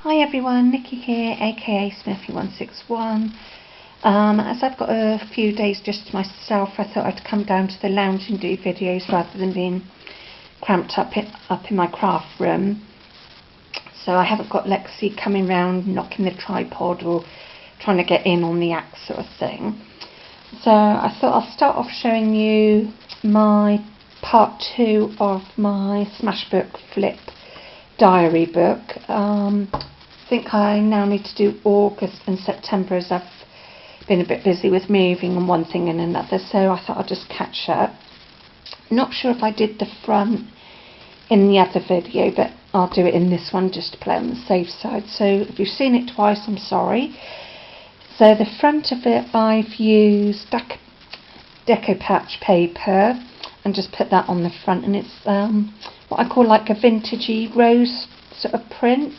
Hi everyone, Nikki here, aka Smithy161. As I've got a few days just to myself, I thought I'd come down to the lounge and do videos rather than being cramped up in my craft room. So I haven't got Lexi coming round knocking the tripod or trying to get in on the act sort of thing. So I thought I'll start off showing you my part 2 of my Smashbook Flip diary book. I think I now need to do August and September as I've been a bit busy with moving and one thing and another, so I thought I'd just catch up. Not sure if I did the front in the other video, but I'll do it in this one just to play on the safe side. So if you've seen it twice, I'm sorry. So the front of it, I've used Deco Patch paper and just put that on the front, and it's what I call like a vintagey rose sort of print.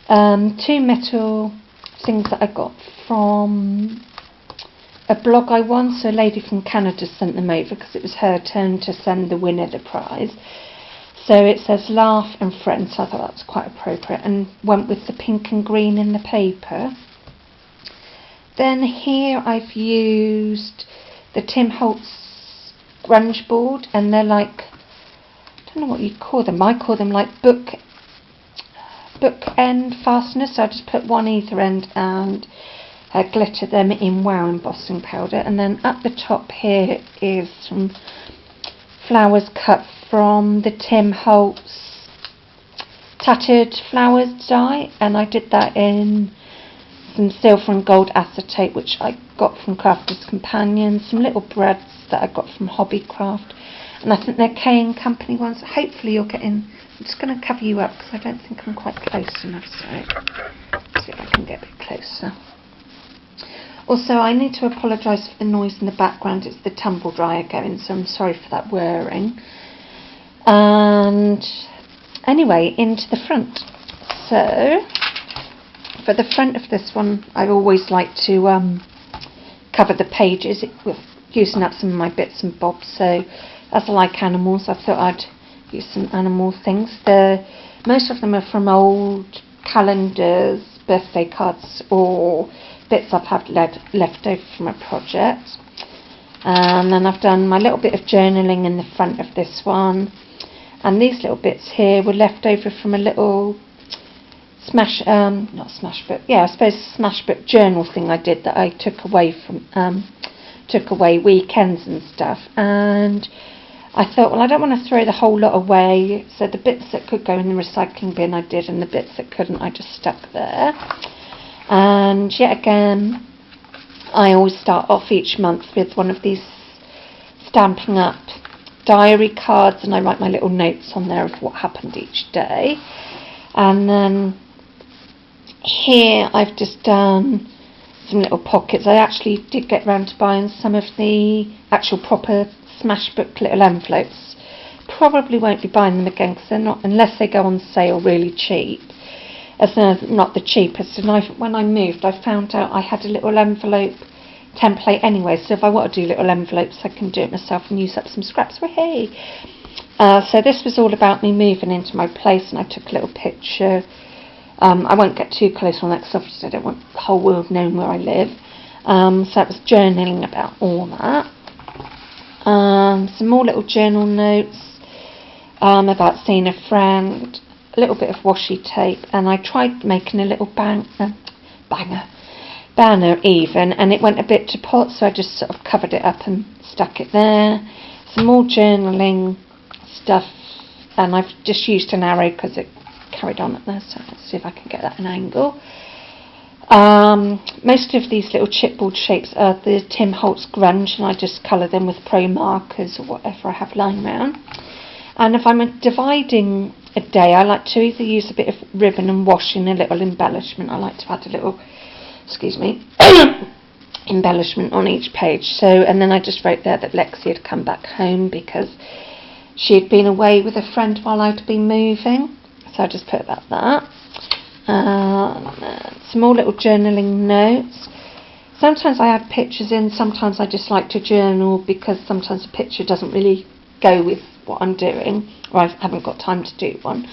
Two metal things that I got from a blog I won, so a lady from Canada sent them over because it was her turn to send the winner the prize. So it says Laugh and Friend, so I thought that was quite appropriate and went with the pink and green in the paper. Then here I've used the Tim Holtz grunge board, and they're like, I don't know what you'd call them, I call them like book end fasteners, so I just put one either end and glitter them in wow embossing powder. And then at the top here is some flowers cut from the Tim Holtz tattered flowers die, and I did that in some silver and gold acetate which I got from Crafters Companion, some little breads that I got from Hobbycraft, and I think they're K & Company ones. Hopefully you'll get in. I'm just going to cover you up because I don't think I'm quite close enough, so let's see if I can get a bit closer. Also, I need to apologise for the noise in the background. It's the tumble dryer going, so I'm sorry for that whirring. And anyway, into the front. So for the front of this one, I always like to cover the pages with using up some of my bits and bobs. So as I like animals, I thought I'd use some animal things. Most of them are from old calendars, birthday cards, or bits I've had left over from a project. And then I've done my little bit of journaling in the front of this one, and these little bits here were left over from a little Smashbook journal thing I did that I took away weekends and stuff. And I thought, well, I don't want to throw the whole lot away, so the bits that could go in the recycling bin I did, and the bits that couldn't I just stuck there. And yet again, I always start off each month with one of these Stampin' Up diary cards, and I write my little notes on there of what happened each day. And then here I've just done some little pockets. I actually did get round to buying some of the actual proper Smashbook little envelopes. Probably won't be buying them again because they're not, unless they go on sale really cheap, as they're not the cheapest. And when I moved, I found out I had a little envelope template anyway, so if I want to do little envelopes I can do it myself and use up some scraps. Hey! So this was all about me moving into my place, and I took a little picture. I won't get too close on that because obviously I don't want the whole world knowing where I live. So it was journaling about all that. Some more little journal notes about seeing a friend, a little bit of washi tape, and I tried making a little banner even, and it went a bit to pot, so I just sort of covered it up and stuck it there. Some more journaling stuff, and I've just used an arrow because it carried on up there, so let's see if I can get that an angle. Most of these little chipboard shapes are the Tim Holtz grunge, and I just colour them with pro markers or whatever I have lying around. And if I'm dividing a day, I like to either use a bit of ribbon and washi and a little embellishment. I like to add a little, embellishment on each page. So, and then I just wrote there that Lexi had come back home because she had been away with a friend while I'd been moving. So I just put about that. Some more little journaling notes. Sometimes I add pictures in, sometimes I just like to journal because sometimes a picture doesn't really go with what I'm doing, or I haven't got time to do one.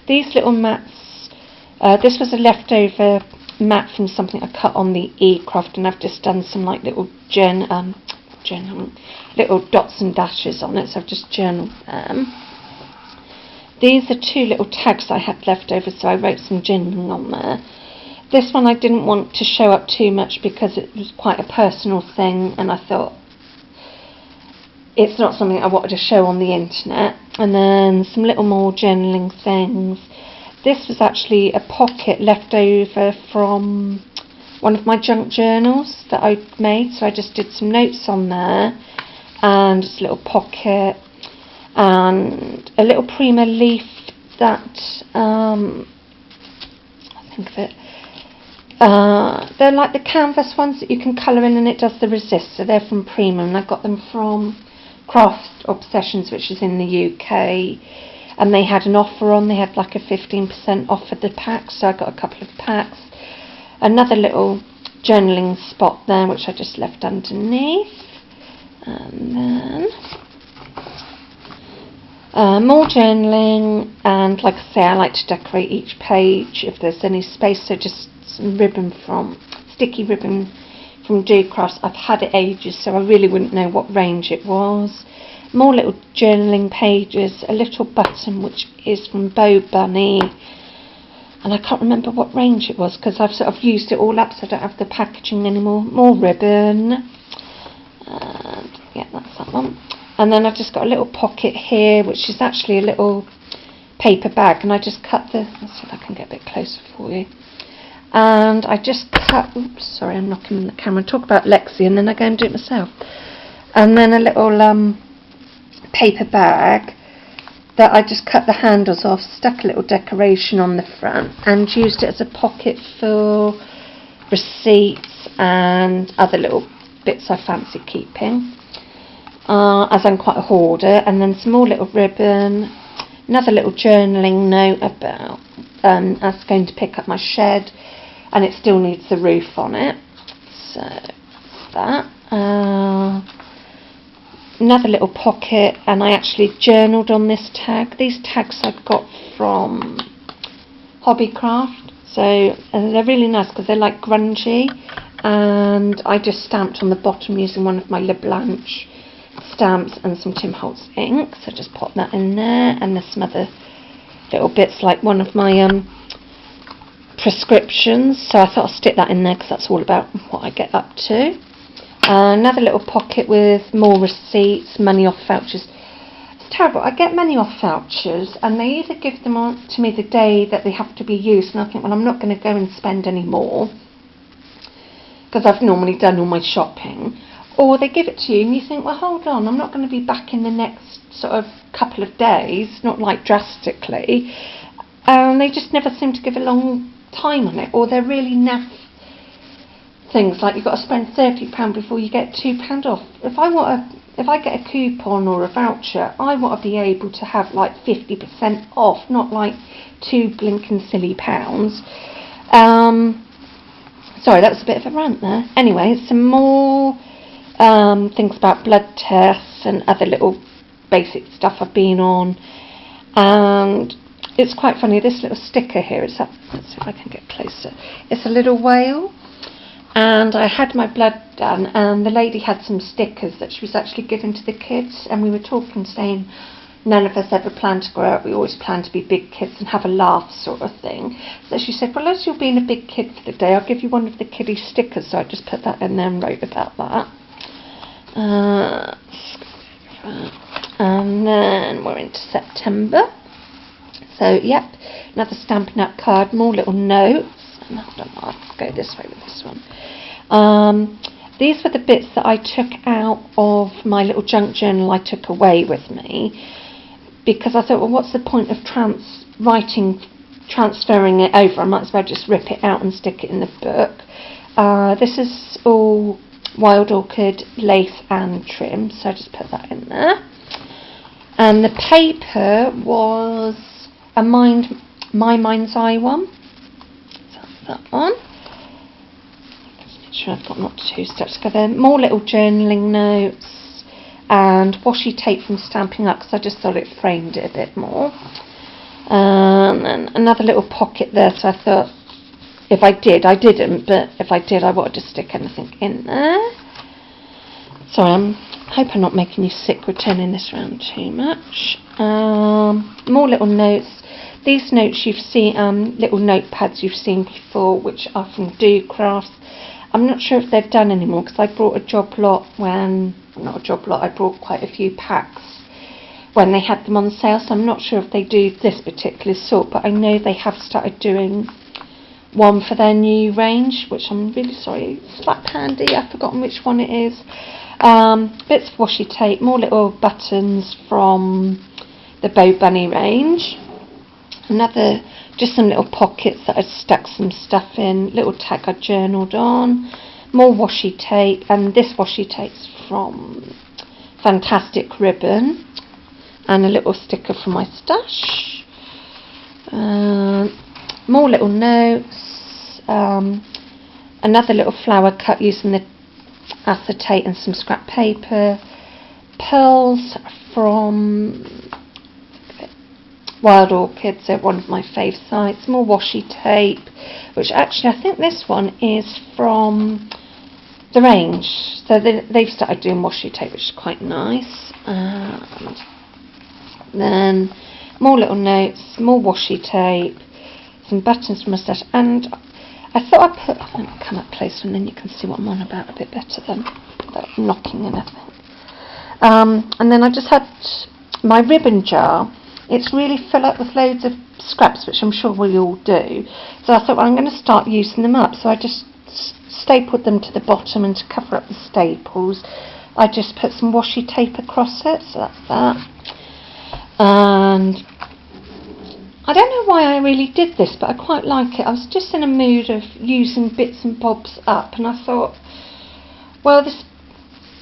These little mats This was a leftover mat from something I cut on the e-craft, and I've just done some like little little dots and dashes on it, so I've just journaled them. These are 2 little tags I had left over, so I wrote some journaling on there. This one I didn't want to show up too much because it was quite a personal thing, and I thought it's not something I wanted to show on the internet. And then some little more journaling things. This was actually a pocket left over from one of my junk journals that I made, so I just did some notes on there, and just a little pocket, and a little Prima leaf that I think of it. They're like the canvas ones that you can colour in and it does the resist, so they're from Prima, and I got them from Craft Obsessions, which is in the UK, and they had an offer on. They had like a 15% off of the packs, so I got a couple of packs. Another little journaling spot there, which I just left underneath, and then more journaling. And like I say, I like to decorate each page if there's any space, so just some ribbon from sticky ribbon from Do Crafts. I've had it ages, so I really wouldn't know what range it was. More little journaling pages, a little button which is from Bow Bunny, and I can't remember what range it was because I've sort of used it all up, so I don't have the packaging anymore. More ribbon, and yeah, that's that one. And then I've just got a little pocket here, which is actually a little paper bag, and I just cut the, let's see if I can get a bit closer for you. And I just cut, oops, sorry, I'm knocking the camera, talk about Lexi, and then I go and do it myself. And then a little paper bag that I just cut the handles off, stuck a little decoration on the front, and used it as a pocket for receipts and other little bits I fancy keeping, as I'm quite a hoarder. And then some more little ribbon, another little journaling note about us going to pick up my shed, and it still needs the roof on it, so that. Another little pocket, and I actually journaled on this tag. These tags I got from Hobbycraft, so they're really nice because they're like grungy, and I just stamped on the bottom using one of my Le Blanche stamps and some Tim Holtz ink, so just pop that in there. And there's some other little bits like one of my prescriptions, so I thought I'll stick that in there because that's all about what I get up to. Another little pocket with more receipts, money off vouchers. It's terrible, I get money off vouchers and they either give them on to me the day that they have to be used, and I think, well, I'm not going to go and spend any more because I've normally done all my shopping, or they give it to you and you think, well, hold on, I'm not going to be back in the next sort of couple of days, not like drastically, and they just never seem to give a long time on it, or they're really naff things like you've got to spend £30 before you get £2 off. If I get a coupon or a voucher, I want to be able to have like 50% off, not like £2 blinking silly pounds. Sorry, that was a bit of a rant there. Anyway, some more things about blood tests and other little basic stuff I've been on. And it's quite funny, this little sticker here, let's see if I can get closer. It's a little whale. And I had my blood done, and the lady had some stickers that she was actually giving to the kids, and we were talking, saying none of us ever plan to grow up, we always plan to be big kids and have a laugh sort of thing. So she said, well, as you're being a big kid for the day, I'll give you one of the kiddie stickers, so I just put that in there and wrote about that. And then we're into September, so yep, another Stampin' Up card, more little notes. I'll go this way with this one. These were the bits that I took out of my little junk journal I took away with me, because I thought, well, what's the point of transferring it over? I might as well just rip it out and stick it in the book. This is all Wild Orchid lace and trim, so I just put that in there. And the paper was a My Mind's Eye one. That one. Let's make sure I've got not two steps together. More little journaling notes and washi tape from Stampin' Up because I just thought it framed it a bit more. And then another little pocket there, so I thought, if I did, I didn't, but if I did, I wanted to stick anything in there. Sorry, I hope I'm not making you sick with turning this around too much. More little notes. These notes you've seen, little notepads you've seen before, which are from Do Crafts. I'm not sure if they're done anymore, because I brought a job lot I brought quite a few packs when they had them on sale, so I'm not sure if they do this particular sort, but I know they have started doing one for their new range, which I'm really sorry, slap handy, I've forgotten which one it is. Bits of washi tape, more little buttons from the Bo Bunny range. Just some little pockets that I stuck some stuff in, little tag I journaled on, more washi tape, and this washi tape's from Fantastic Ribbon, and a little sticker for my stash. More little notes, another little flower cut using the acetate and some scrap paper, pearls from Wild Orchids, they're one of my fave sites, more washi tape, which actually I think this one is from the range, so they've started doing washi tape, which is quite nice. And then more little notes, more washi tape, some buttons from my stash, and I thought I'd put, let me come up closer and then you can see what I'm on about a bit better than without knocking anything. And then I just had my ribbon jar. It's really full up with loads of scraps, which I'm sure we all do. So I thought, well, I'm going to start using them up. So I just stapled them to the bottom, and to cover up the staples, I just put some washi tape across it. So that's that. And I don't know why I really did this, but I quite like it. I was just in a mood of using bits and bobs up, and I thought, well,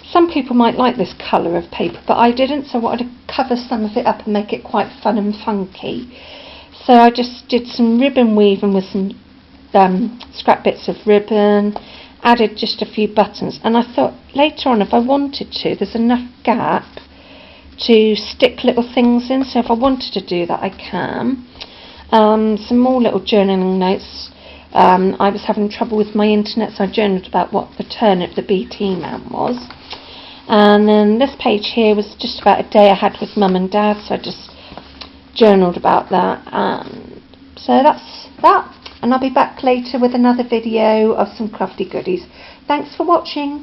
some people might like this colour of paper, but I didn't, so I wanted to cover some of it up and make it quite fun and funky. So I just did some ribbon weaving with some scrap bits of ribbon, added just a few buttons, and I thought later on, if I wanted to, there's enough gap to stick little things in, so if I wanted to do that, I can. Some more little journaling notes. I was having trouble with my internet, so I journaled about what the turn of the BT man was. And then this page here was just about a day I had with Mum and Dad, so I just journaled about that. So that's that, and I'll be back later with another video of some crafty goodies. Thanks for watching.